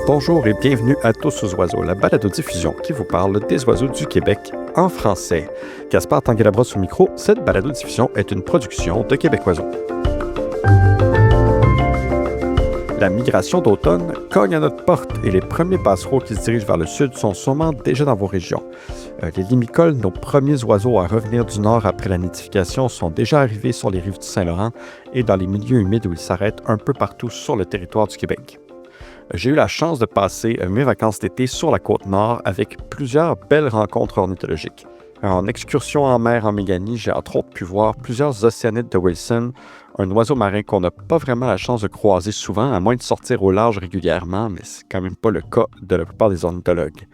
Bonjour et bienvenue à Tous aux oiseaux, la balado-diffusion qui vous parle des oiseaux du Québec en français. Gaspard Tanguay-Labrosse au micro, cette balado-diffusion est une production de Québec Oiseaux. La migration d'automne cogne à notre porte et les premiers passereaux qui se dirigent vers le sud sont sûrement déjà dans vos régions. Les limicoles, nos premiers oiseaux à revenir du nord après la nidification, sont déjà arrivés sur les rives du Saint-Laurent et dans les milieux humides où ils s'arrêtent un peu partout sur le territoire du Québec. J'ai eu la chance de passer mes vacances d'été sur la Côte-Nord avec plusieurs belles rencontres ornithologiques. En excursion en mer en Méganie, j'ai entre autres pu voir plusieurs océanites de Wilson, un oiseau marin qu'on n'a pas vraiment la chance de croiser souvent, à moins de sortir au large régulièrement, mais c'est quand même pas le cas de la plupart des ornithologues.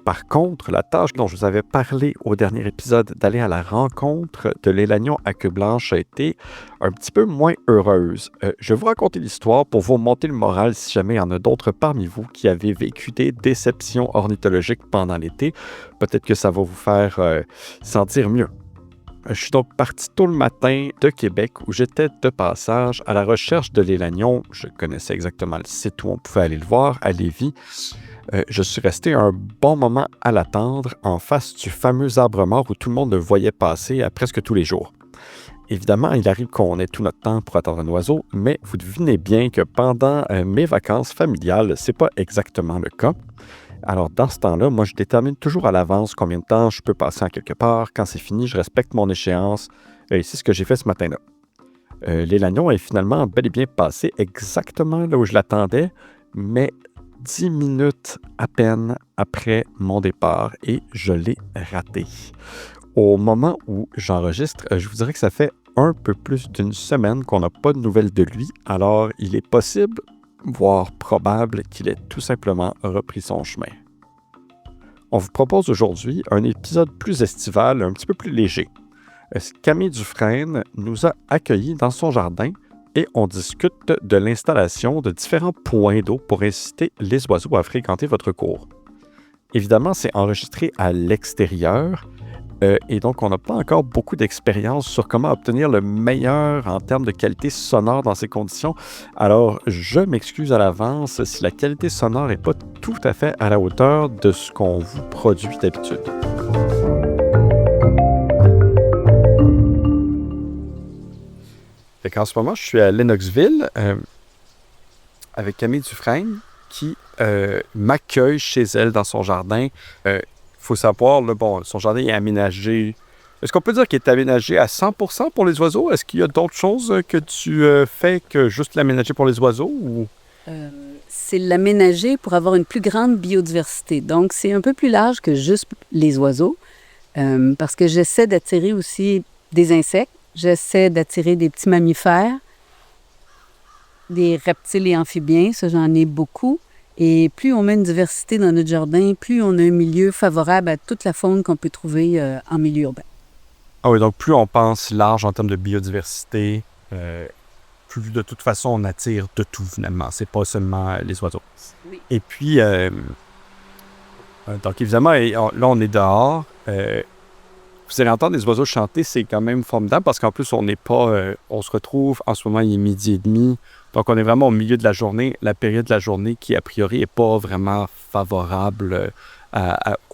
Par contre, la tâche dont je vous avais parlé au dernier épisode d'aller à la rencontre de l'élagnon à queue blanche a été un petit peu moins heureuse. Je vais vous raconter l'histoire pour vous remonter le moral si jamais il y en a d'autres parmi vous qui avez vécu des déceptions ornithologiques pendant l'été. Peut-être que ça va vous faire sentir mieux. Je suis donc parti tôt le matin de Québec où j'étais de passage à la recherche de l'élagnon. Je connaissais exactement le site où on pouvait aller le voir, à Lévis. Je suis resté un bon moment à l'attendre en face du fameux arbre mort où tout le monde le voyait passer à presque tous les jours. Évidemment, il arrive qu'on ait tout notre temps pour attendre un oiseau, mais vous devinez bien que pendant mes vacances familiales, c'est pas exactement le cas. Alors, dans ce temps-là, moi, je détermine toujours à l'avance combien de temps je peux passer en quelque part. Quand c'est fini, je respecte mon échéance. Et c'est ce que j'ai fait ce matin-là. L'élagnon est finalement bel et bien passé exactement là où je l'attendais, mais 10 minutes à peine après mon départ et je l'ai raté. Au moment où j'enregistre, je vous dirais que ça fait un peu plus d'une semaine qu'on n'a pas de nouvelles de lui, alors il est possible, voire probable, qu'il ait tout simplement repris son chemin. On vous propose aujourd'hui un épisode plus estival, un petit peu plus léger. Camille Dufresne nous a accueillis dans son jardin et on discute de l'installation de différents points d'eau pour inciter les oiseaux à fréquenter votre cour. Évidemment, c'est enregistré à l'extérieur et donc on n'a pas encore beaucoup d'expérience sur comment obtenir le meilleur en termes de qualité sonore dans ces conditions. Alors, je m'excuse à l'avance si la qualité sonore n'est pas tout à fait à la hauteur de ce qu'on vous produit d'habitude. En ce moment, je suis à Lennoxville avec Camille Dufresne qui m'accueille chez elle dans son jardin. Il faut savoir, là, son jardin est aménagé. Est-ce qu'on peut dire qu'il est aménagé à 100% pour les oiseaux? Est-ce qu'il y a d'autres choses que tu fais que juste l'aménager pour les oiseaux? Ou... C'est l'aménager pour avoir une plus grande biodiversité. Donc, c'est un peu plus large que juste les oiseaux parce que j'essaie d'attirer aussi des insectes. J'essaie d'attirer des petits mammifères, des reptiles et amphibiens, ça j'en ai beaucoup. Et plus on met une diversité dans notre jardin, plus on a un milieu favorable à toute la faune qu'on peut trouver en milieu urbain. Ah oui, donc plus on pense large en termes de biodiversité, plus de toute façon on attire de tout finalement. C'est pas seulement les oiseaux. Oui. Et puis, donc évidemment, là on est dehors. Vous allez entendre des oiseaux chanter, c'est quand même formidable parce qu'en plus, on n'est pas... on se retrouve, en ce moment, il est 12h30. Donc, on est vraiment au milieu de la journée, la période de la journée qui, a priori, n'est pas vraiment favorable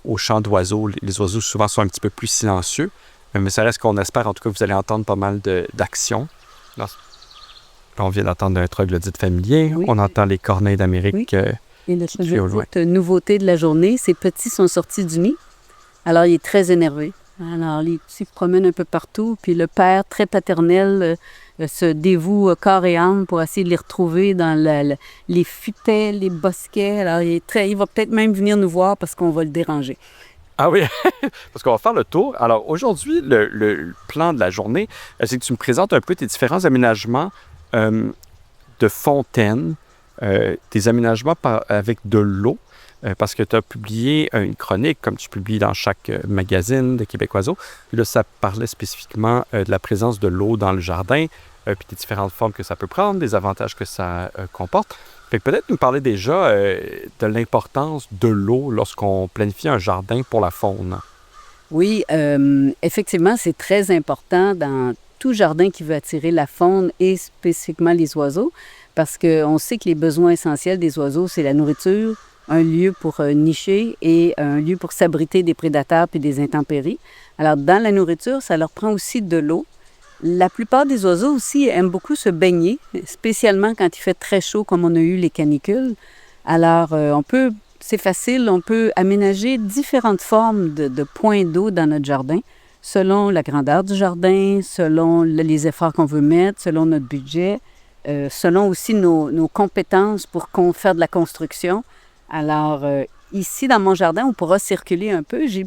au chant d'oiseaux. Les oiseaux, souvent, sont un petit peu plus silencieux. Mais ça reste qu'on espère, en tout cas, que vous allez entendre pas mal d'actions. Là, on vient d'entendre un troglodyte familier. Oui. On entend les corneilles d'Amérique. Oui. Et le troglodyte, nouveauté de la journée, ses petits sont sortis du nid. Alors, il est très énervé. Alors, les petits se promènent un peu partout, puis le père, très paternel, se dévoue corps et âme pour essayer de les retrouver dans les futaies, les bosquets. Alors, il va peut-être même venir nous voir parce qu'on va le déranger. Ah oui, parce qu'on va faire le tour. Alors, aujourd'hui, le plan de la journée, c'est que tu me présentes un peu tes différents aménagements de fontaines, des aménagements avec de l'eau. Parce que tu as publié une chronique, comme tu publies dans chaque magazine de Québec Oiseaux. Puis là, ça parlait spécifiquement de la présence de l'eau dans le jardin, puis des différentes formes que ça peut prendre, des avantages que ça comporte. Fait que peut-être nous parler déjà de l'importance de l'eau lorsqu'on planifie un jardin pour la faune. Oui, effectivement, c'est très important dans tout jardin qui veut attirer la faune et spécifiquement les oiseaux, parce qu'on sait que les besoins essentiels des oiseaux, c'est la nourriture, un lieu pour nicher et un lieu pour s'abriter des prédateurs puis des intempéries. Alors, dans la nourriture, ça leur prend aussi de l'eau. La plupart des oiseaux aussi aiment beaucoup se baigner, spécialement quand il fait très chaud, comme on a eu les canicules. Alors, c'est facile, on peut aménager différentes formes de points d'eau dans notre jardin, selon la grandeur du jardin, selon les efforts qu'on veut mettre, selon notre budget, selon aussi nos compétences pour faire de la construction. Alors, ici, dans mon jardin, on pourra circuler un peu. J'ai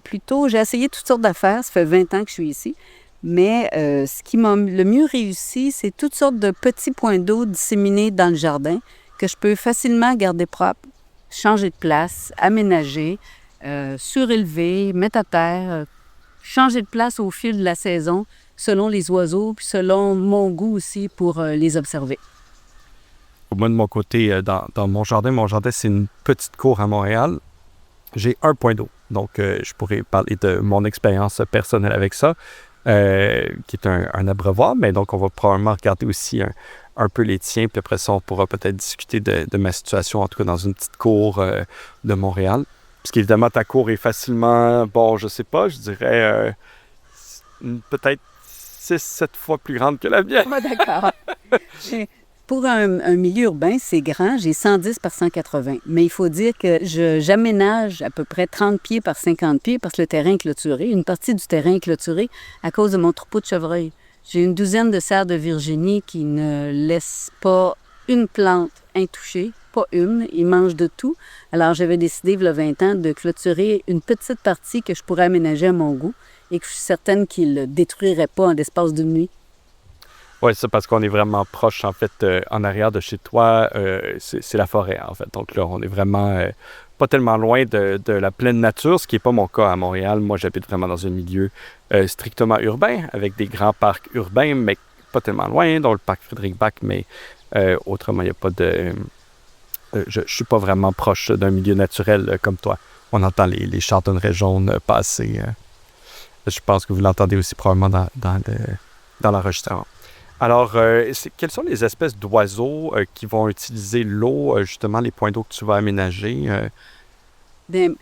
essayé toutes sortes d'affaires, ça fait 20 ans que je suis ici. Mais ce qui m'a le mieux réussi, c'est toutes sortes de petits points d'eau disséminés dans le jardin que je peux facilement garder propre, changer de place, aménager, surélever, mettre à terre, changer de place au fil de la saison, selon les oiseaux, puis selon mon goût aussi pour les observer. Moi, de mon côté, dans mon jardin, c'est une petite cour à Montréal. J'ai un point d'eau. Donc, je pourrais parler de mon expérience personnelle avec ça, qui est un abreuvoir. Mais donc, on va probablement regarder aussi un peu les tiens. Puis après ça, on pourra peut-être discuter de ma situation, en tout cas dans une petite cour de Montréal. Parce qu'évidemment, ta cour est facilement, je sais pas, je dirais peut-être 6-7 fois plus grande que la mienne. D'accord. Pour un milieu urbain, c'est grand. J'ai 110 par 180. Mais il faut dire que j'aménage à peu près 30 pieds par 50 pieds parce que le terrain est clôturé. Une partie du terrain est clôturée à cause de mon troupeau de chevreuils. J'ai une douzaine de cerfs de Virginie qui ne laissent pas une plante intouchée, pas une. Ils mangent de tout. Alors, j'avais décidé, il y a 20 ans, de clôturer une petite partie que je pourrais aménager à mon goût et que je suis certaine qu'ils ne le détruiraient pas en l'espace d'une nuit. Oui, c'est parce qu'on est vraiment proche, en fait, en arrière de chez toi, c'est la forêt, en fait. Donc là, on est vraiment pas tellement loin de la pleine nature, ce qui n'est pas mon cas à Montréal. Moi, j'habite vraiment dans un milieu strictement urbain, avec des grands parcs urbains, mais pas tellement loin, dont le parc Frédéric-Bach, mais autrement, il n'y a pas de... je ne suis pas vraiment proche d'un milieu naturel comme toi. On entend les chardonnerets jaunes passer. Je pense que vous l'entendez aussi probablement dans l'enregistrement. Alors, quelles sont les espèces d'oiseaux qui vont utiliser l'eau, justement, les points d'eau que tu vas aménager? Bien,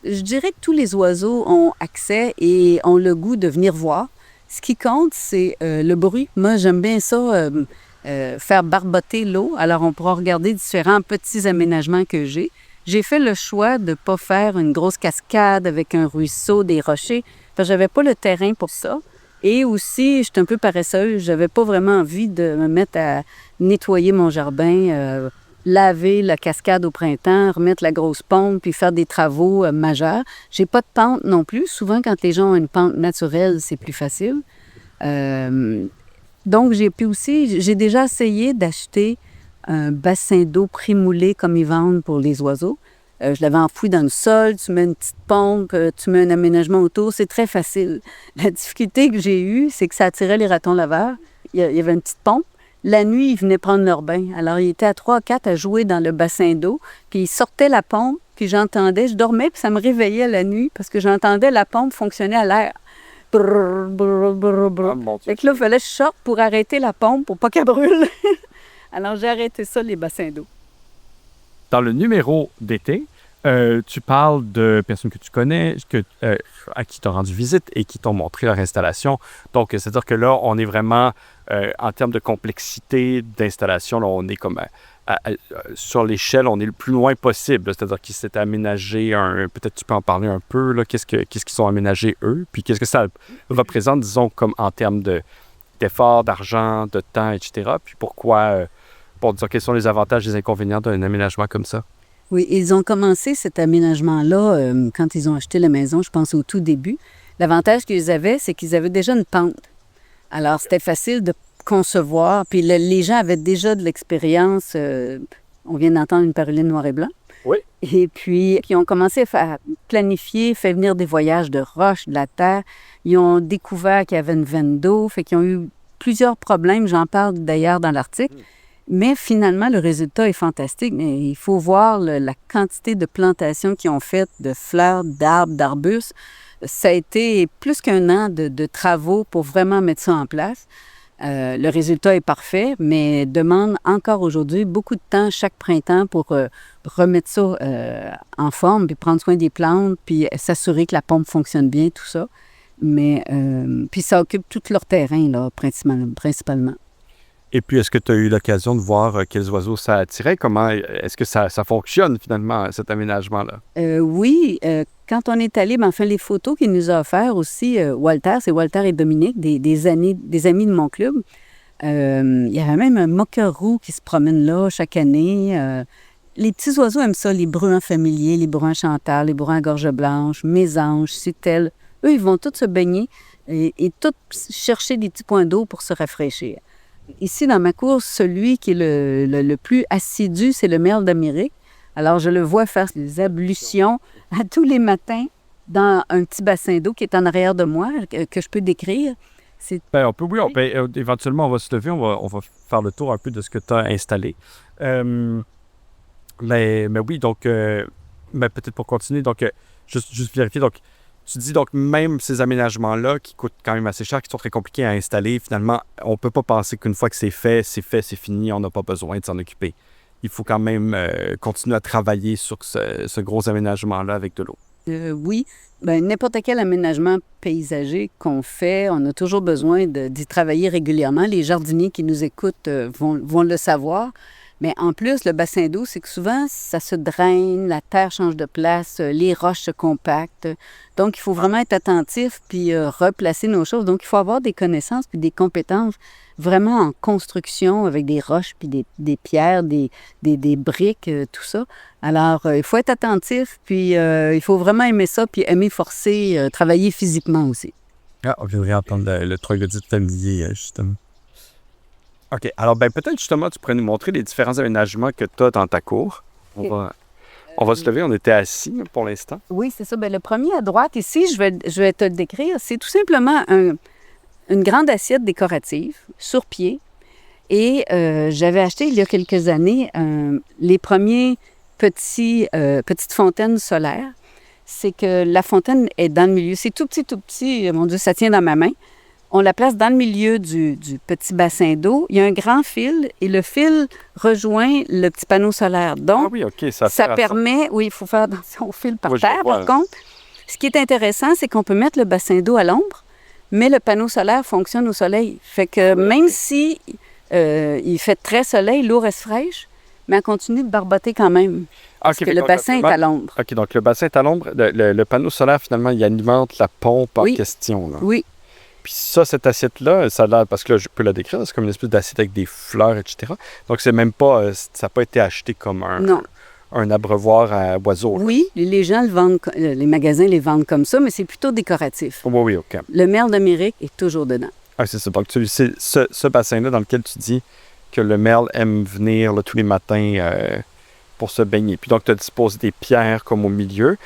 je dirais que tous les oiseaux ont accès et ont le goût de venir voir. Ce qui compte, c'est le bruit. Moi, j'aime bien ça, faire barboter l'eau. Alors, on pourra regarder différents petits aménagements que j'ai. J'ai fait le choix de ne pas faire une grosse cascade avec un ruisseau, des rochers, parce que je n'avais pas le terrain pour ça. Et aussi, j'étais un peu paresseuse. J'avais pas vraiment envie de me mettre à nettoyer mon jardin, laver la cascade au printemps, remettre la grosse pompe, puis faire des travaux majeurs. J'ai pas de pente non plus. Souvent, quand les gens ont une pente naturelle, c'est plus facile. Donc, j'ai déjà essayé d'acheter un bassin d'eau prémoulé comme ils vendent pour les oiseaux. Je l'avais enfoui dans le sol, tu mets une petite pompe, tu mets un aménagement autour, c'est très facile. La difficulté que j'ai eue, c'est que ça attirait les ratons laveurs. Il y avait une petite pompe. La nuit, ils venaient prendre leur bain. Alors, ils étaient à 3-4 à jouer dans le bassin d'eau, puis ils sortaient la pompe, puis je dormais, puis ça me réveillait la nuit parce que j'entendais la pompe fonctionner à l'air. Brrr, brrr, brrr, brrr. Fait que là, il fallait que je sorte pour arrêter la pompe pour pas qu'elle brûle. Alors, j'ai arrêté ça, les bassins d'eau. Dans le numéro d'été, tu parles de personnes que tu connais, à qui tu as rendu visite et qui t'ont montré leur installation. Donc, c'est-à-dire que là, on est vraiment, en termes de complexité d'installation, là, on est comme sur l'échelle, on est le plus loin possible. C'est-à-dire qu'ils s'est aménagé peut-être tu peux en parler un peu, là, qu'est-ce qu'ils ont aménagé eux, puis qu'est-ce que ça représente, disons, comme en termes d'efforts, d'argent, de temps, etc. Puis pourquoi... pour dire quels sont les avantages et les inconvénients d'un aménagement comme ça? Oui, ils ont commencé cet aménagement-là quand ils ont acheté la maison, je pense au tout début. L'avantage qu'ils avaient, c'est qu'ils avaient déjà une pente. Alors, c'était facile de concevoir. Puis les gens avaient déjà de l'expérience. On vient d'entendre une paruline noir et blanc. Oui. Et puis, ils ont commencé à planifier, faire venir des voyages de roches, de la terre. Ils ont découvert qu'il y avait une veine d'eau, fait qu'ils ont eu plusieurs problèmes. J'en parle d'ailleurs dans l'article. Mais finalement, le résultat est fantastique. Mais il faut voir la quantité de plantations qu'ils ont faites de fleurs, d'arbres, d'arbustes. ça a été plus qu'un an de travaux pour vraiment mettre ça en place. Le résultat est parfait, mais demande encore aujourd'hui beaucoup de temps chaque printemps pour remettre ça en forme, puis prendre soin des plantes, puis s'assurer que la pompe fonctionne bien, tout ça. Mais puis ça occupe tout leur terrain, là, principalement. Et puis, est-ce que tu as eu l'occasion de voir quels oiseaux ça attirait? Comment est-ce que ça fonctionne, finalement, cet aménagement-là? Oui, quand on est allé, enfin, les photos qu'il nous a offertes aussi, Walter, c'est Walter et Dominique, des amis de mon club. Il y avait même un moqueur roux qui se promène là chaque année. Les petits oiseaux aiment ça, les bruins familiers, les bruins chanteurs, les bruins à gorge blanche, mésanges, citelles. Eux, ils vont tous se baigner et tous chercher des petits points d'eau pour se rafraîchir. Ici, dans ma cour, celui qui est le plus assidu, c'est le merle d'Amérique. Alors, je le vois faire des ablutions à tous les matins dans un petit bassin d'eau qui est en arrière de moi, que je peux décrire. Éventuellement, on va se lever, on va faire le tour un peu de ce que tu as installé. Mais oui, donc, peut-être pour continuer, donc, juste vérifier, donc, tu dis donc même ces aménagements-là qui coûtent quand même assez cher, qui sont très compliqués à installer, finalement, on ne peut pas penser qu'une fois que c'est fait, c'est fini, on n'a pas besoin de s'en occuper. Il faut quand même continuer à travailler sur ce gros aménagement-là avec de l'eau. Oui, n'importe quel aménagement paysager qu'on fait, on a toujours besoin d'y travailler régulièrement. Les jardiniers qui nous écoutent vont le savoir. Mais en plus, le bassin d'eau, c'est que souvent, ça se draine, la terre change de place, les roches se compactent. Donc, il faut vraiment être attentif puis replacer nos choses. Donc, il faut avoir des connaissances puis des compétences vraiment en construction avec des roches puis des pierres, des briques, tout ça. Alors, il faut être attentif puis il faut vraiment aimer ça puis aimer forcer, travailler physiquement aussi. Ah, on viendrait entendre le troglodyte familier, justement. OK. Alors, peut-être, justement, tu pourrais nous montrer les différents aménagements que tu as dans ta cour. On va se lever. On était assis pour l'instant. Oui, c'est ça. Le premier à droite, ici, je vais te le décrire. C'est tout simplement une grande assiette décorative sur pied. Et j'avais acheté, il y a quelques années, les premiers petites fontaines solaires. C'est que la fontaine est dans le milieu. C'est tout petit. Mon Dieu, ça tient dans ma main. On la place dans le milieu du petit bassin d'eau. Il y a un grand fil et le fil rejoint le petit panneau solaire. Donc, ça permet... Oui, il faut faire attention au fil par terre, par contre. Ce qui est intéressant, c'est qu'on peut mettre le bassin d'eau à l'ombre, mais le panneau solaire fonctionne au soleil. Fait que même si il fait très soleil, l'eau reste fraîche, mais elle continue de barboter quand même. Parce que le bassin est à l'ombre. OK, donc le bassin est à l'ombre. Le panneau solaire, finalement, il alimente la pompe en question. Là. Oui. Puis ça, cette assiette-là, ça a l'air, parce que là, je peux la décrire, c'est comme une espèce d'assiette avec des fleurs, etc. Donc, c'est même pas, ça n'a pas été acheté comme un abreuvoir à oiseaux. Là. Oui, les gens le vendent, les magasins les vendent comme ça, mais c'est plutôt décoratif. Oui, OK. Le merle d'Amérique est toujours dedans. Ah, c'est ça. Donc, c'est ce bassin-là dans lequel tu dis que le merle aime venir là, tous les matins pour se baigner. Puis donc, tu as disposé des pierres comme au milieu.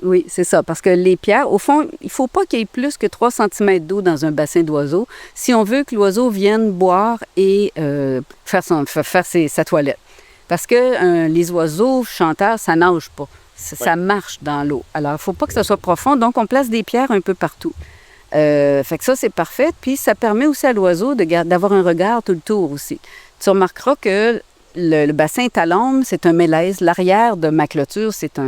Oui, c'est ça. Parce que les pierres, au fond, il ne faut pas qu'il y ait plus que 3 cm d'eau dans un bassin d'oiseau si on veut que l'oiseau vienne boire et faire sa toilette. Parce que les oiseaux chanteurs, ça nage pas. Ça marche dans l'eau. Alors, il ne faut pas que ça soit profond. Donc, on place des pierres un peu partout. Fait que ça, c'est parfait. Puis, ça permet aussi à l'oiseau d'avoir un regard tout le tour aussi. Tu remarqueras que le bassin est à l'ombre, c'est un mélèze. L'arrière de ma clôture, c'est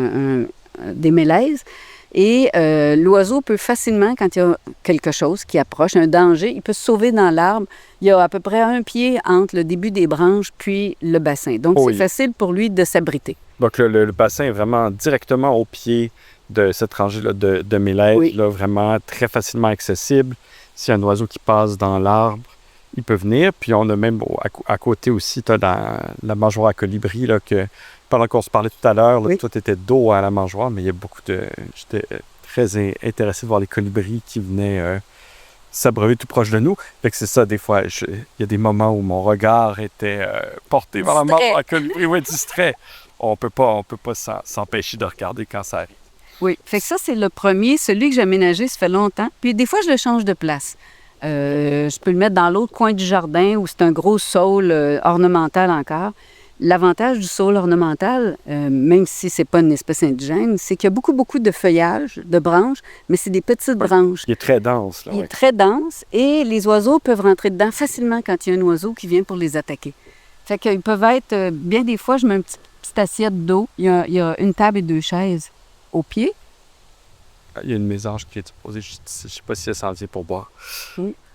des mélèzes. Et l'oiseau peut facilement, quand il y a quelque chose qui approche, un danger, il peut se sauver dans l'arbre. Il y a à peu près 1 pied entre le début des branches puis le bassin. Donc, c'est facile pour lui de s'abriter. Donc, le bassin est vraiment directement au pied de cette rangée-là de mélèzes, là, vraiment très facilement accessible. S'il y a un oiseau qui passe dans l'arbre, il peut venir. Puis on a même à côté aussi, tu as la mangeoire à colibri, là, que pendant qu'on se parlait tout à l'heure, tout était dos à la mangeoire, mais il y a beaucoup de... J'étais très intéressé de voir les colibris qui venaient s'abreuver tout proche de nous. Fait que c'est ça, des fois, il y a des moments où mon regard était porté vers la mangeoire à colibri, distrait. On peut pas s'empêcher de regarder quand ça arrive. Oui, fait que ça, c'est le premier. Celui que j'ai aménagé, ça fait longtemps. Puis des fois, je le change de place. Je peux le mettre dans l'autre coin du jardin où c'est un gros saule ornemental encore. L'avantage du saule ornemental, même si c'est pas une espèce indigène, c'est qu'il y a beaucoup, beaucoup de feuillage, de branches, mais c'est des petites branches. Il est très dense. Là, Il est très dense et les oiseaux peuvent rentrer dedans facilement quand il y a un oiseau qui vient pour les attaquer. Fait qu'ils peuvent être, bien des fois, je mets une petite assiette d'eau. Il y a une table et 2 chaises au pied. Il y a une mésange qui est posée. Je ne sais pas si elle s'en vient pour boire.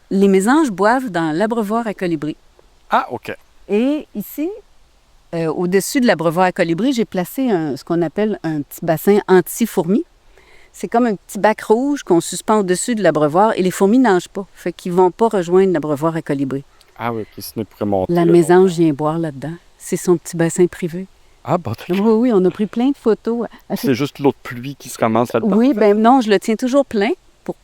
Les mésanges boivent dans l'abreuvoir à colibri. Ah, OK. Et ici, au-dessus de l'abreuvoir à colibri, j'ai placé ce qu'on appelle un petit bassin anti-fourmis. C'est comme un petit bac rouge qu'on suspend au-dessus de l'abreuvoir et les fourmis ne nagent pas. Fait qu'ils ne vont pas rejoindre l'abreuvoir à colibri. Ah oui, OK. Sinon, ils pourraient monter. La mésange vient boire là-dedans. C'est son petit bassin privé. Ah, bon, Oui, on a pris plein de photos. C'est juste l'eau de pluie qui se commence là-dedans? Oui, bien non, je le tiens toujours plein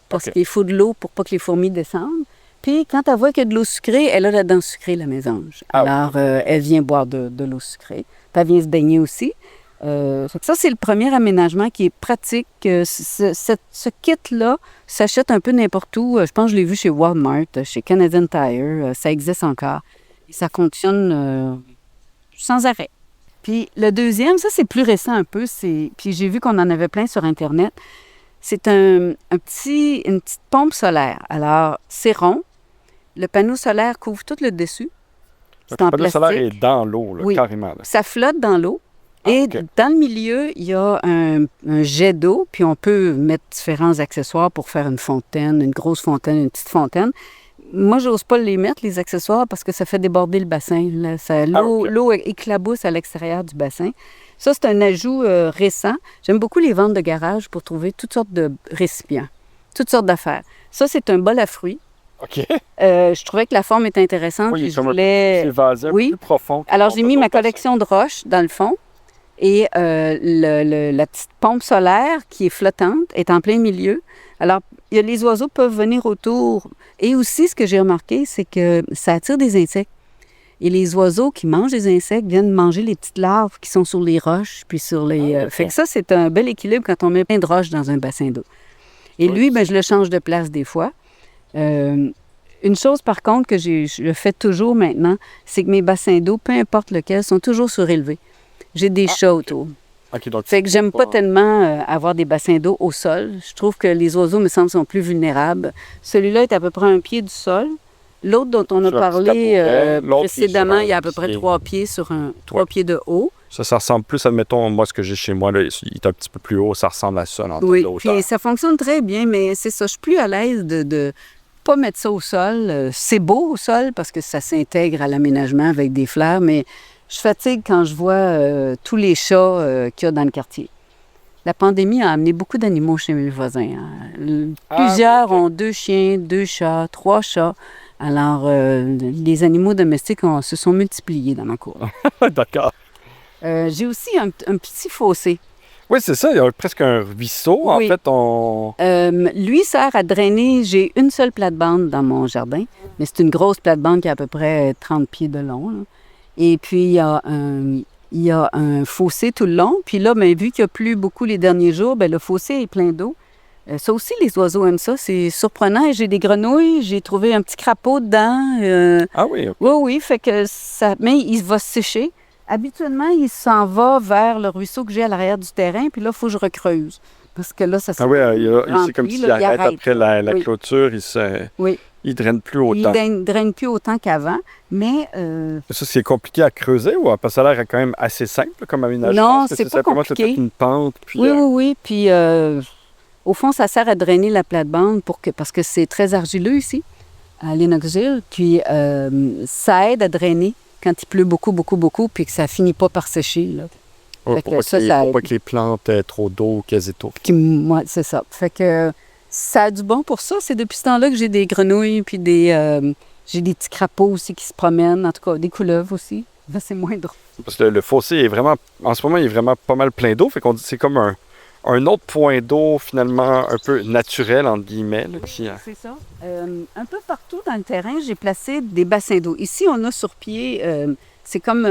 parce qu'il faut de l'eau pour pas que les fourmis descendent. Puis, quand elle voit qu'il y a de l'eau sucrée, elle a la dent sucrée, la mésange. Alors, elle vient boire de l'eau sucrée. Puis, elle vient se baigner aussi. Ça, c'est le premier aménagement qui est pratique. Ce kit-là s'achète un peu n'importe où. Je pense que je l'ai vu chez Walmart, chez Canadian Tire. Ça existe encore. Et ça fonctionne sans arrêt. Puis, le deuxième, ça, c'est plus récent un peu. Puis, j'ai vu qu'on en avait plein sur Internet. C'est une petite pompe solaire. Alors, c'est rond. Le panneau solaire couvre tout le dessus. C'est en plastique. Le panneau solaire est dans l'eau, là, oui. Carrément. Là. Ça flotte dans l'eau. Et dans le milieu, il y a un jet d'eau, puis on peut mettre différents accessoires pour faire une fontaine, une grosse fontaine, une petite fontaine. Moi, j'ose pas les mettre, les accessoires, parce que ça fait déborder le bassin. L'eau éclabousse à l'extérieur du bassin. Ça, c'est un ajout récent. J'aime beaucoup les ventes de garage pour trouver toutes sortes de récipients, toutes sortes d'affaires. Ça, c'est un bol à fruits. OK. Je trouvais que la forme était intéressante. Oui, puis je voulais... C'est vasé plus profond. Alors, j'ai mis ma collection de roches dans le fond et la petite pompe solaire qui est flottante est en plein milieu. Alors, les oiseaux peuvent venir autour. Et aussi, ce que j'ai remarqué, c'est que ça attire des insectes. Et les oiseaux qui mangent des insectes viennent manger les petites larves qui sont sur les roches, puis sur les... Fait que ça, c'est un bel équilibre quand on met plein de roches dans un bassin d'eau. Et lui, je le change de place des fois. Une chose, par contre, que je fais toujours maintenant, c'est que mes bassins d'eau, peu importe lequel, sont toujours surélevés. J'ai des chats autour. Okay, donc fait que j'aime pas tellement avoir des bassins d'eau au sol. Je trouve que les oiseaux, me semble, sont plus vulnérables. Celui-là est à peu près 1 pied du sol. L'autre dont on a parlé précédemment, il y a à peu près 3 pieds sur 3 pieds de haut. Ça ressemble plus, admettons, moi, ce que j'ai chez moi, là, il est un petit peu plus haut, ça ressemble à ça en termes de hauteur. Puis ça fonctionne très bien, mais c'est ça, je suis plus à l'aise de pas mettre ça au sol. C'est beau au sol parce que ça s'intègre à l'aménagement avec des fleurs, mais je fatigue quand je vois tous les chats qu'il y a dans le quartier. La pandémie a amené beaucoup d'animaux chez mes voisins. Plusieurs ont 2 chiens, 2 chats, 3 chats. Alors, les animaux domestiques se sont multipliés dans ma cour. D'accord. J'ai aussi un petit fossé. Oui, c'est ça. Il y a presque un ruisseau. Oui. En fait, lui sert à drainer. J'ai une seule plate-bande dans mon jardin, mais c'est une grosse plate-bande qui a à peu près 30 pieds de long. Là. Et puis, il y a un fossé tout le long. Puis là, vu qu'il n'y a plus beaucoup les derniers jours, le fossé est plein d'eau. Ça aussi, les oiseaux aiment ça. C'est surprenant. Et j'ai des grenouilles. J'ai trouvé un petit crapaud dedans. Ah oui? Okay. Oui. Fait que ça... Mais il va se sécher. Habituellement, il s'en va vers le ruisseau que j'ai à l'arrière du terrain. Puis là, il faut que je recreuse. Parce que là, ça se c'est comme s'il arrête après la clôture. Il draine plus autant. Il draine plus autant qu'avant. Mais... Ça, c'est compliqué à creuser ou parce que ça a l'air quand même assez simple comme aménagement? Non, c'est pas compliqué. Une pente, puis, Oui. Puis... au fond, ça sert à drainer la plate-bande parce que c'est très argileux ici, à Lennoxville. Puis ça aide à drainer quand il pleut beaucoup, puis que ça finit pas par sécher. Là. Pour pas que les plantes aient trop d'eau ou qu'elles étouffent. Oui, c'est ça. Fait que ça a du bon pour ça. C'est depuis ce temps-là que j'ai des grenouilles, puis j'ai des petits crapauds aussi qui se promènent. En tout cas, des couleuvres aussi. C'est moins drôle. Parce que le fossé est vraiment... En ce moment, il est vraiment pas mal plein d'eau. Fait qu'on dit c'est comme un autre point d'eau, finalement, un peu naturel, entre guillemets. Là, c'est ça. Un peu partout dans le terrain, j'ai placé des bassins d'eau. Ici, on a sur pied, c'est comme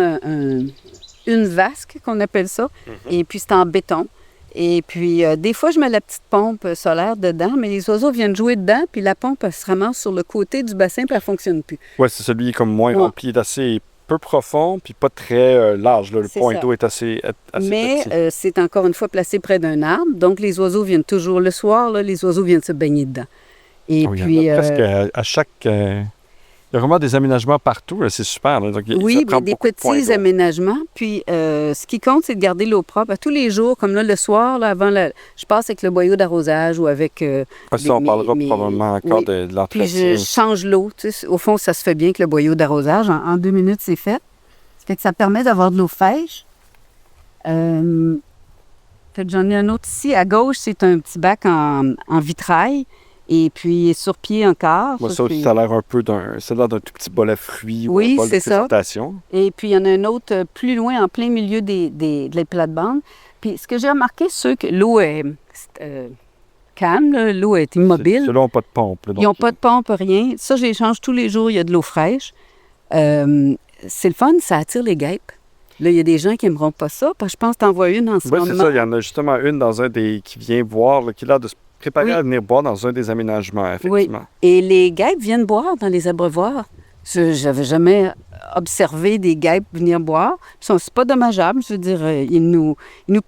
une vasque, qu'on appelle ça, et puis c'est en béton. Et puis, des fois, je mets la petite pompe solaire dedans, mais les oiseaux viennent jouer dedans, puis la pompe, elle se ramasse sur le côté du bassin, puis elle ne fonctionne plus. Oui, c'est celui comme moins rempli, d'assez peu profond, puis pas très large. Là. Le C'est point ça. d'eau est assez Mais petit. c'est encore une fois placé près d'un arbre, donc les oiseaux viennent toujours le soir, là, les oiseaux viennent se baigner dedans. Et Oui, puis, il y en a presque à chaque... il y a vraiment des aménagements partout, là, c'est super. Là. Donc, oui, ça prend des beaucoup de points petits d'eau. aménagements. Puis, ce qui compte, c'est de garder l'eau propre. À tous les jours, comme là, le soir, là, je passe avec le boyau d'arrosage ou avec... Ça, on parlera probablement encore oui. de Puis, l'entretien. je change l'eau. Tu sais, au fond, ça se fait bien avec le boyau d'arrosage. En 2 minutes, c'est fait. Ça fait que ça permet d'avoir de l'eau fraîche. Peut-être j'en ai un autre ici. À gauche, c'est un petit bac en vitrail. Et puis, sur pied encore. Moi, ça aussi, ça a l'air un peu d'un tout petit bol à fruits Oui, ou un bol de c'est ça. présentation. Et puis, il y en a un autre plus loin, en plein milieu de les plates-bandes. Puis, ce que j'ai remarqué, c'est que l'eau est calme, là. L'eau est immobile. Ceux-là n'ont pas de pompe. Là, Ils n'ont pas de pompe, rien. Ça, je les change tous les jours. Il y a de l'eau fraîche. C'est le fun, ça attire les guêpes. Là, il y a des gens qui n'aimeront pas ça, parce que je pense que tu en vois une en ce Oui, moment. c'est ça. Il y en a justement une dans un des qui vient boire, là, qui a l'air de se préparer Oui. à venir boire dans un des aménagements, effectivement. Et les guêpes viennent boire dans les abreuvoirs. J'avais jamais observé des guêpes venir boire. C'est pas dommageable, je veux dire, ils nous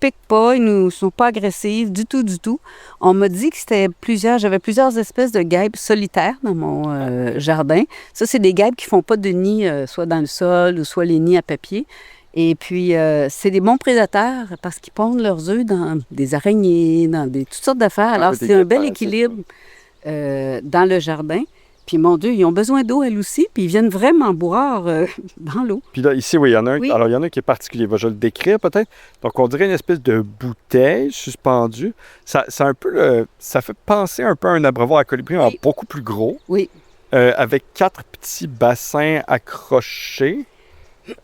piquent pas, ils nous sont pas agressifs du tout, du tout. On m'a dit que j'avais plusieurs espèces de guêpes solitaires dans mon jardin. Ça, c'est des guêpes qui font pas de nid, soit dans le sol ou soit les nids à papier. Et puis, c'est des bons prédateurs parce qu'ils pondent leurs œufs dans des araignées, dans toutes sortes d'affaires. Alors, c'est un bel équilibre dans le jardin. Puis, mon Dieu, ils ont besoin d'eau, elles aussi, puis ils viennent vraiment boire dans l'eau. Puis là, ici, oui, il y en a un. Oui. Alors, il y en a un qui est particulier. Je vais le décrire peut-être. Donc, on dirait une espèce de bouteille suspendue. Ça fait penser un peu à un abreuvoir à colibri, mais beaucoup plus gros. Oui. Avec 4 petits bassins accrochés.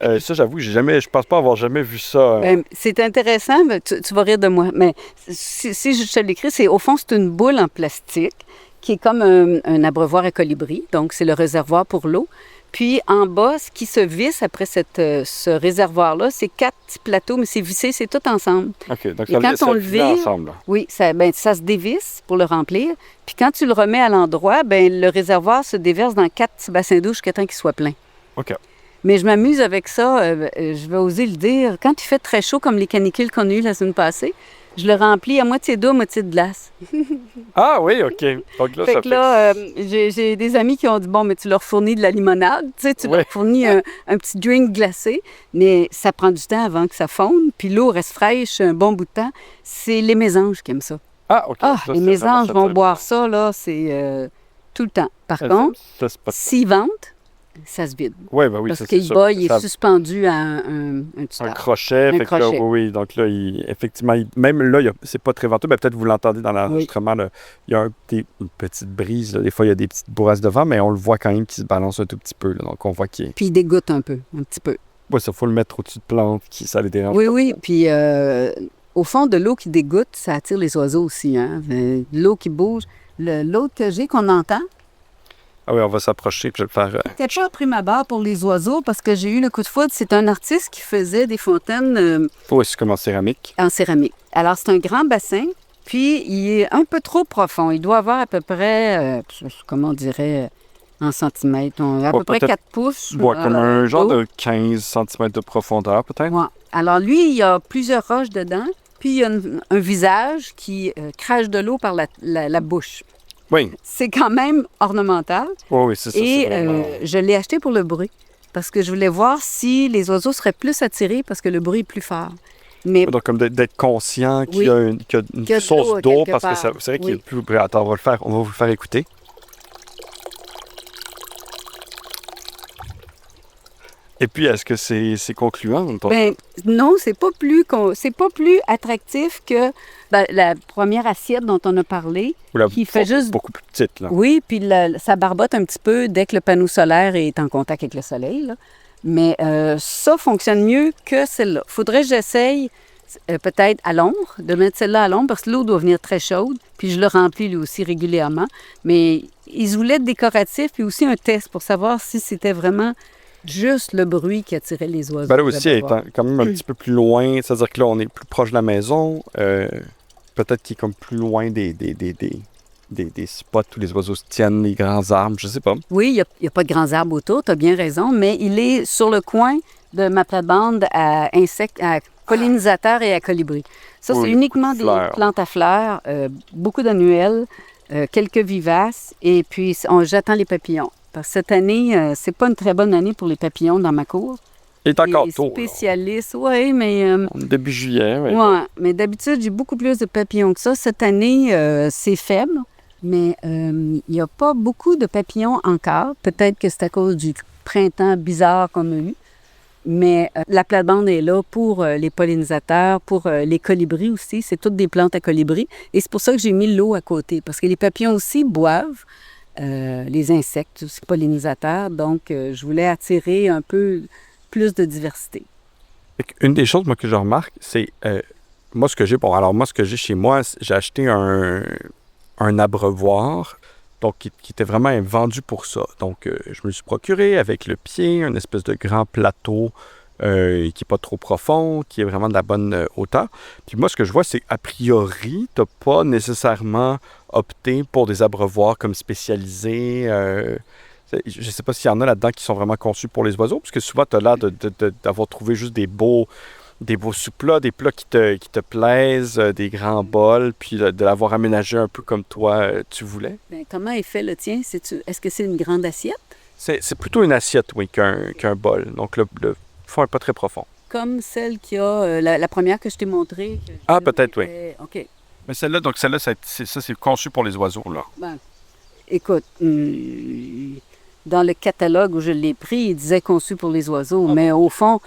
Ça, j'avoue, je pense pas avoir jamais vu ça. C'est intéressant, mais tu vas rire de moi. Mais si je te l'écris, au fond, c'est une boule en plastique qui est comme un abreuvoir à colibri. Donc, c'est le réservoir pour l'eau. Puis, en bas, ce qui se visse après ce réservoir-là, c'est 4 petits plateaux, mais c'est vissé, c'est tout ensemble. OK, donc Et quand on le vire, ensemble. Oui, ça se dévisse pour le remplir. Puis, quand tu le remets à l'endroit, le réservoir se déverse dans 4 petits bassins d'eau jusqu'à temps qu'il soit plein. OK. Mais je m'amuse avec ça, je vais oser le dire. Quand il fait très chaud, comme les canicules qu'on a eues la semaine passée, je le remplis à moitié d'eau, à moitié de glace. Ah oui, OK. Donc là, Fait que là, j'ai des amis qui ont dit, bon, mais tu leur fournis de la limonade, tu sais, tu leur fournis un petit drink glacé, mais ça prend du temps avant que ça fonde, puis l'eau reste fraîche un bon bout de temps. C'est les mésanges qui aiment ça. Ah, OK. Ah, ça, les mésanges vont boire ça, là, c'est tout le temps. Par contre, s'ils vendent, ça se vide. Oui, ben oui, parce qu'il bat, il est suspendu à un crochet. Un crochet. Là, oui, donc là, effectivement, même là, c'est pas très venteux. Peut-être vous l'entendez dans l'enregistrement. Oui. Il y a une petite brise. Là. Des fois, il y a des petites bourrasques de vent, mais on le voit quand même qu'il se balance un tout petit peu. Là. Donc, on voit qu'il est... Puis il dégoûte un petit peu. Oui, ça, faut le mettre au-dessus de plantes, ça les dérange. Oui. Puis au fond, de l'eau qui dégoûte, ça attire les oiseaux aussi. Hein? L'eau qui bouge. L'autre que j'ai, qu'on entend, ah oui, on va s'approcher puis je vais le faire. C'était pas prime abord pour les oiseaux parce que j'ai eu le coup de foudre. C'est un artiste qui faisait des fontaines... Oui, c'est comme en céramique. En céramique. Alors, c'est un grand bassin, puis il est un peu trop profond. Il doit avoir à peu près, comment on dirait, en centimètres, à peu près 4 pouces. Comme un genre de 15 cm de profondeur, peut-être. Ouais. Alors, lui, il y a plusieurs roches dedans, puis il y a un visage qui crache de l'eau par la bouche. Oui. C'est quand même ornemental. Oui, c'est ça. Et je l'ai acheté pour le bruit, parce que je voulais voir si les oiseaux seraient plus attirés parce que le bruit est plus fort. Mais... Donc, comme d'être conscient qu'il y a une source d'eau, parce que c'est vrai qu'il est plus bruyant. Attends, on va vous le faire écouter. Et puis, est-ce que c'est concluant? Non, c'est pas plus attractif que la première assiette dont on a parlé, qui fait juste beaucoup plus petite. Là. Oui, puis ça barbote un petit peu dès que le panneau solaire est en contact avec le soleil. Là. Mais ça fonctionne mieux que celle-là. Faudrait que j'essaye peut-être à l'ombre, de mettre celle-là à l'ombre, parce que l'eau doit venir très chaude, puis je le remplis lui aussi régulièrement. Mais ils voulaient être décoratifs, puis aussi un test pour savoir si c'était vraiment juste le bruit qui attirait les oiseaux. Là aussi, étant quand même un petit peu plus loin, c'est-à-dire que là, on est plus proche de la maison, peut-être qu'il est comme plus loin des des spots où les oiseaux se tiennent, les grands arbres, je sais pas. Oui, il n'y a pas de grands arbres autour, tu as bien raison, mais il est sur le coin de ma plate-bande à insectes, à pollinisateurs et à colibris. Ça, c'est uniquement des plantes à fleurs, beaucoup d'annuelles, quelques vivaces, et puis j'attends les papillons. Parce que cette année, c'est pas une très bonne année pour les papillons dans ma cour. Il est encore tôt. Les spécialistes, oui, mais... Début juillet, oui. Oui, mais d'habitude, j'ai beaucoup plus de papillons que ça. Cette année, c'est faible, mais il n'y a pas beaucoup de papillons encore. Peut-être que c'est à cause du printemps bizarre qu'on a eu. Mais la plate-bande est là pour les pollinisateurs, pour les colibris aussi. C'est toutes des plantes à colibris. Et c'est pour ça que j'ai mis l'eau à côté, parce que les papillons aussi boivent, les insectes aussi pollinisateurs. Donc, je voulais attirer un peu plus de diversité. Une des choses, moi, que je remarque, c'est... moi, ce que j'ai chez moi, j'ai acheté un abreuvoir, donc qui était vraiment vendu pour ça. Donc, je me suis procuré avec le pied, une espèce de grand plateau qui n'est pas trop profond, qui est vraiment de la bonne hauteur. Puis moi, ce que je vois, c'est a priori, tu n'as pas nécessairement opté pour des abreuvoirs comme spécialisés. Je ne sais pas s'il y en a là-dedans qui sont vraiment conçus pour les oiseaux, parce que souvent, tu as l'air d'avoir trouvé juste des beaux sous-plats, des plats qui te plaisent, des grands bols, puis de l'avoir aménagé un peu comme toi, tu voulais. Bien, comment est fait le tien? Est-ce que c'est une grande assiette? C'est plutôt une assiette, oui, qu'un bol. Donc, le fond n'est pas très profond. Comme celle qui a la première que je t'ai montrée. Peut-être, oui. OK. Mais celle-là, c'est conçu pour les oiseaux, là. Ben, écoute, dans le catalogue où je l'ai pris, il disait conçu pour les oiseaux, mais au fond,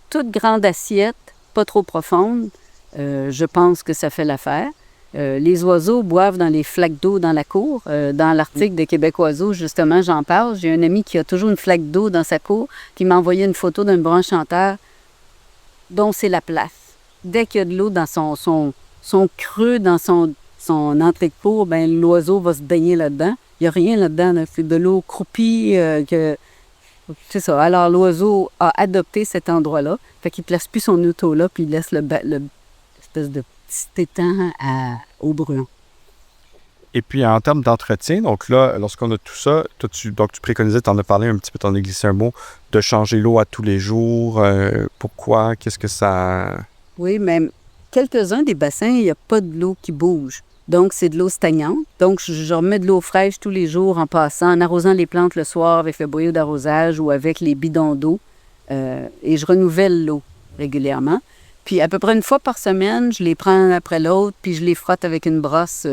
toute grande assiette, pas trop profonde, je pense que ça fait l'affaire. Les oiseaux boivent dans les flaques d'eau dans la cour. Dans l'article de Québec Oiseaux, justement, j'en parle. J'ai un ami qui a toujours une flaque d'eau dans sa cour, qui m'a envoyé une photo d'un brun chanteur dont c'est la place. Dès qu'il y a de l'eau dans son creux, dans son entrée de cour, ben l'oiseau va se baigner là-dedans. Il n'y a rien là-dedans, là. C'est de l'eau croupie. C'est ça. Alors, l'oiseau a adopté cet endroit-là. Fait qu'il ne place plus son auto là, puis il laisse l'espèce de petit étang au bruant. Et puis, en termes d'entretien, donc là, lorsqu'on a tout ça, tu préconisais, tu en as parlé un petit peu, tu en as glissé un mot, de changer l'eau à tous les jours. Pourquoi? Qu'est-ce que ça... Oui, même quelques-uns des bassins, il n'y a pas de l'eau qui bouge. Donc, c'est de l'eau stagnante. Donc, je remets de l'eau fraîche tous les jours en passant, en arrosant les plantes le soir avec le boyau d'arrosage ou avec les bidons d'eau. Et je renouvelle l'eau régulièrement. Puis, à peu près une fois par semaine, je les prends un après l'autre, puis je les frotte avec une brosse.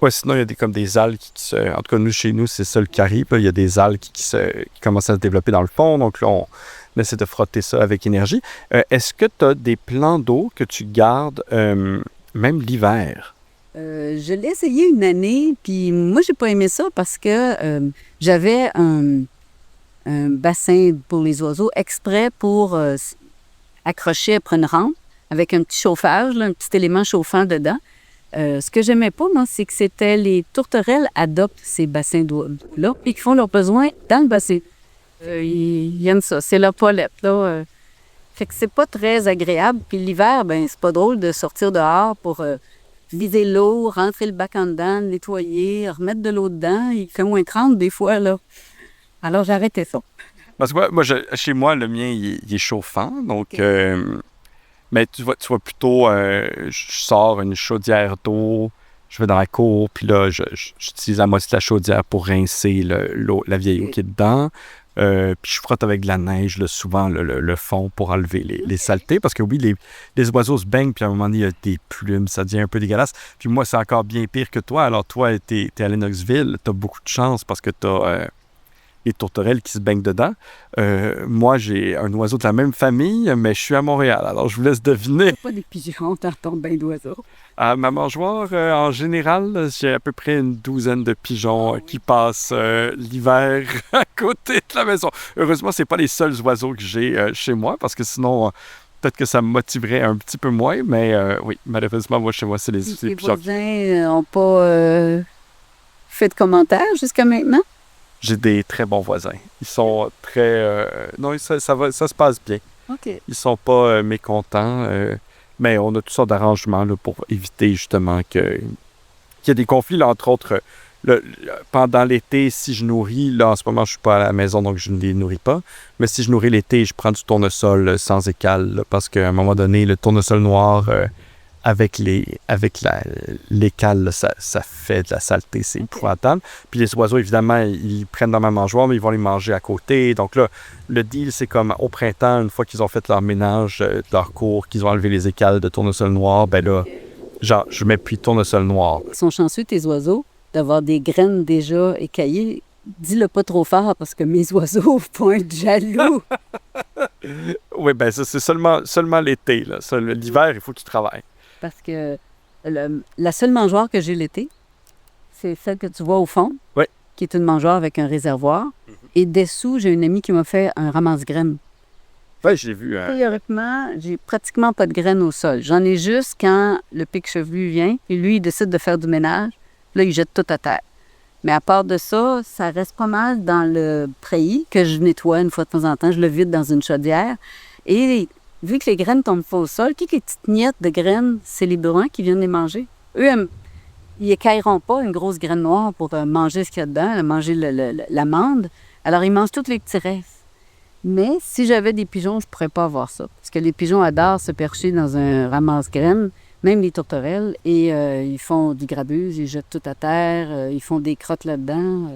Oui, sinon, il y a comme des algues en tout cas, chez nous, c'est ça le qui arrive. Il y a des algues qui commencent à se développer dans le fond. Donc là, on essaie de frotter ça avec énergie. Est-ce que tu as des plans d'eau que tu gardes même l'hiver? Je l'ai essayé une année, puis moi, j'ai pas aimé ça parce que j'avais un bassin pour les oiseaux exprès pour accrocher après une rampe avec un petit chauffage, là, un petit élément chauffant dedans. Ce que j'aimais pas, moi, c'est que les tourterelles adoptent ces bassins d'eau-là et qui font leurs besoins dans le bassin. Ils aiment ça, c'est leur toilette, là. Fait que c'est pas très agréable. Puis l'hiver, ben c'est pas drôle de sortir dehors pour... viser l'eau, rentrer le bac en dedans, le nettoyer, remettre de l'eau dedans. Il fait moins 30 des fois, là. Alors, j'ai arrêté ça. Parce que moi, chez moi, le mien, il est chauffant. Donc, okay. Mais tu vois plutôt, je sors une chaudière d'eau, je vais dans la cour, puis là, j'utilise la moitié de la chaudière pour rincer la vieille eau qui est dedans. Puis je frotte avec de la neige, là, souvent, le fond pour enlever les saletés. Parce que oui, les oiseaux se baignent, puis à un moment donné, il y a des plumes, ça devient un peu dégueulasse. Puis moi, c'est encore bien pire que toi. Alors toi, t'es à Lennoxville, t'as beaucoup de chance parce que t'as les tourterelles qui se baignent dedans. Moi, j'ai un oiseau de la même famille, mais je suis à Montréal. Alors, je vous laisse deviner. Pas des pigeons dans ton bain d'oiseaux. À ma mangeoire, en général, j'ai à peu près une douzaine de pigeons qui passent l'hiver à côté de la maison. Heureusement, c'est pas les seuls oiseaux que j'ai chez moi, parce que sinon, peut-être que ça me motiverait un petit peu moins. Mais oui, malheureusement, moi, chez moi, c'est les pigeons. Les voisins n'ont pas fait de commentaires jusqu'à maintenant? J'ai des très bons voisins. Ils sont très... non, ça se passe bien. OK. Ils sont pas mécontents. Mais on a toutes sortes d'arrangements là, pour éviter justement qu'il y ait des conflits, là, entre autres, pendant l'été, si je nourris, là, en ce moment, je suis pas à la maison, donc je ne les nourris pas. Mais si je nourris l'été, je prends du tournesol sans écale, là, parce qu'à un moment donné, le tournesol noir, avec l'écale, ça fait de la saleté, c'est épouvantable. Puis les oiseaux, évidemment, ils prennent dans ma mangeoire, mais ils vont les manger à côté. Donc là, le deal, c'est comme au printemps, une fois qu'ils ont fait leur ménage de leur cour, qu'ils ont enlevé les écales de tournesol noir, ben là, genre, je mets puis tournesol noir. Ils sont chanceux, tes oiseaux, d'avoir des graines déjà écaillées. Dis-le pas trop fort parce que mes oiseaux vont être jaloux. Oui, ben ça, c'est seulement l'été, là. Ça, l'hiver, il faut qu'ils travaillent. Parce que la seule mangeoire que j'ai l'été, c'est celle que tu vois au fond, oui. Qui est une mangeoire avec un réservoir. Mm-hmm. Et dessous, j'ai une amie qui m'a fait un ramasse-graines. Oui, je l'ai vu. Théoriquement, j'ai pratiquement pas de graines au sol. J'en ai juste quand le pic chevelu vient et lui, il décide de faire du ménage. Là, il jette tout à terre. Mais à part de ça, ça reste pas mal dans le treillis que je nettoie une fois de temps en temps. Je le vide dans une chaudière. Et vu que les graines tombent pas au sol, les petites miettes de graines, c'est les bourrins qui viennent les manger. Eux, ils écailleront pas une grosse graine noire pour manger ce qu'il y a dedans, manger l'amande. Alors, ils mangent tous les petits restes. Mais si j'avais des pigeons, je pourrais pas avoir ça. Parce que les pigeons adorent se percher dans un ramasse-graines, même les tourterelles, et ils font du grabuse, ils jettent tout à terre, ils font des crottes là-dedans.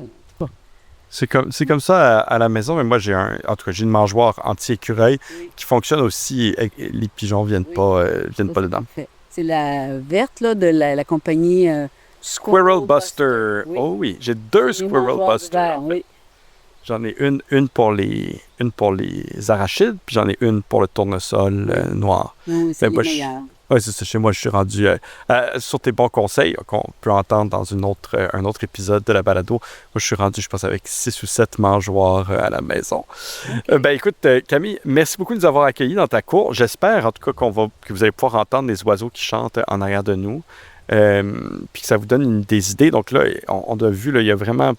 C'est comme ça à la maison, mais moi, j'ai une mangeoire anti-écureuil qui fonctionne aussi. Les pigeons viennent pas dedans. C'est la verte là, de la compagnie Squirrel Buster. Oui. Oh oui, j'ai 2 Squirrel Buster. Oui. J'en ai une pour les arachides, puis j'en ai une pour le tournesol noir. Oui, c'est les meilleurs. Oui, c'est ça. Chez moi, je suis rendu sur tes bons conseils qu'on peut entendre dans un autre épisode de la balado. Moi, je suis rendu, je pense, avec 6 ou 7 mangeoires à la maison. Okay. Écoute, Camille, merci beaucoup de nous avoir accueillis dans ta cour. J'espère, en tout cas, que vous allez pouvoir entendre les oiseaux qui chantent en arrière de nous, puis que ça vous donne des idées. Donc là, on a vu, là, il y a vraiment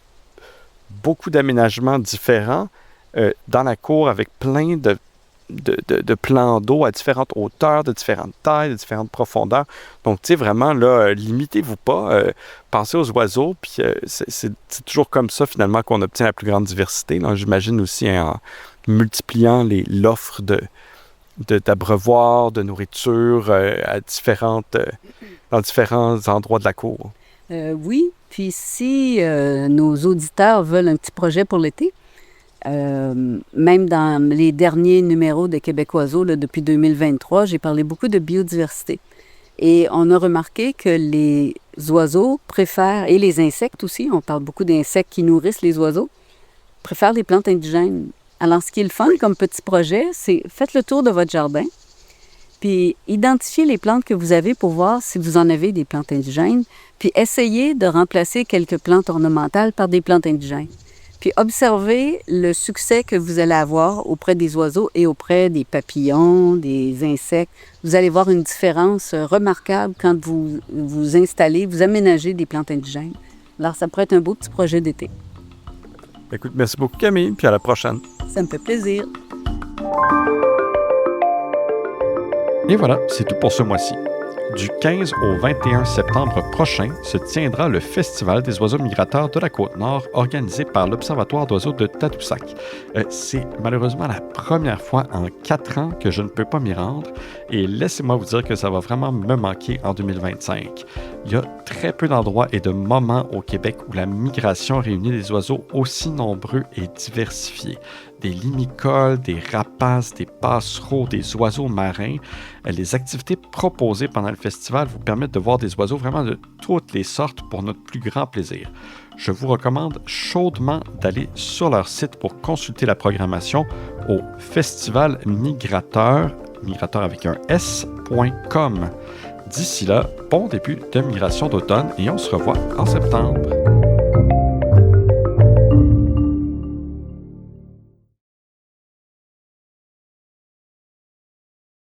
beaucoup d'aménagements différents dans la cour avec plein de plans d'eau à différentes hauteurs, de différentes tailles, de différentes profondeurs. Donc, tu sais, vraiment, là, limitez-vous pas. Pensez aux oiseaux, puis c'est toujours comme ça, finalement, qu'on obtient la plus grande diversité. Donc, j'imagine aussi en multipliant l'offre d'abreuvoirs, de nourriture dans différents endroits de la cour. Oui, puis si nos auditeurs veulent un petit projet pour l'été, même dans les derniers numéros de Québec Oiseau, là, depuis 2023, j'ai parlé beaucoup de biodiversité. Et on a remarqué que les oiseaux préfèrent, et les insectes aussi, on parle beaucoup d'insectes qui nourrissent les oiseaux, préfèrent les plantes indigènes. Alors, ce qui est le fun comme petit projet, c'est faites le tour de votre jardin, puis identifiez les plantes que vous avez pour voir si vous en avez des plantes indigènes, puis essayez de remplacer quelques plantes ornementales par des plantes indigènes. Puis observez le succès que vous allez avoir auprès des oiseaux et auprès des papillons, des insectes. Vous allez voir une différence remarquable quand vous installez, vous aménagez des plantes indigènes. Alors, ça pourrait être un beau petit projet d'été. Écoute, merci beaucoup Camille, puis à la prochaine. Ça me fait plaisir. Et voilà, c'est tout pour ce mois-ci. Du 15 au 21 septembre prochain se tiendra le Festival des oiseaux migrateurs de la Côte-Nord organisé par l'Observatoire d'oiseaux de Tadoussac. C'est malheureusement la première fois en 4 ans que je ne peux pas m'y rendre et laissez-moi vous dire que ça va vraiment me manquer en 2025. Il y a très peu d'endroits et de moments au Québec où la migration réunit des oiseaux aussi nombreux et diversifiés. Des limicoles, des rapaces, des passereaux, des oiseaux marins. Les activités proposées pendant le festival vous permettent de voir des oiseaux vraiment de toutes les sortes pour notre plus grand plaisir. Je vous recommande chaudement d'aller sur leur site pour consulter la programmation au Festival Migrateur avec un S.com. D'ici là, bon début de migration d'automne et on se revoit en septembre.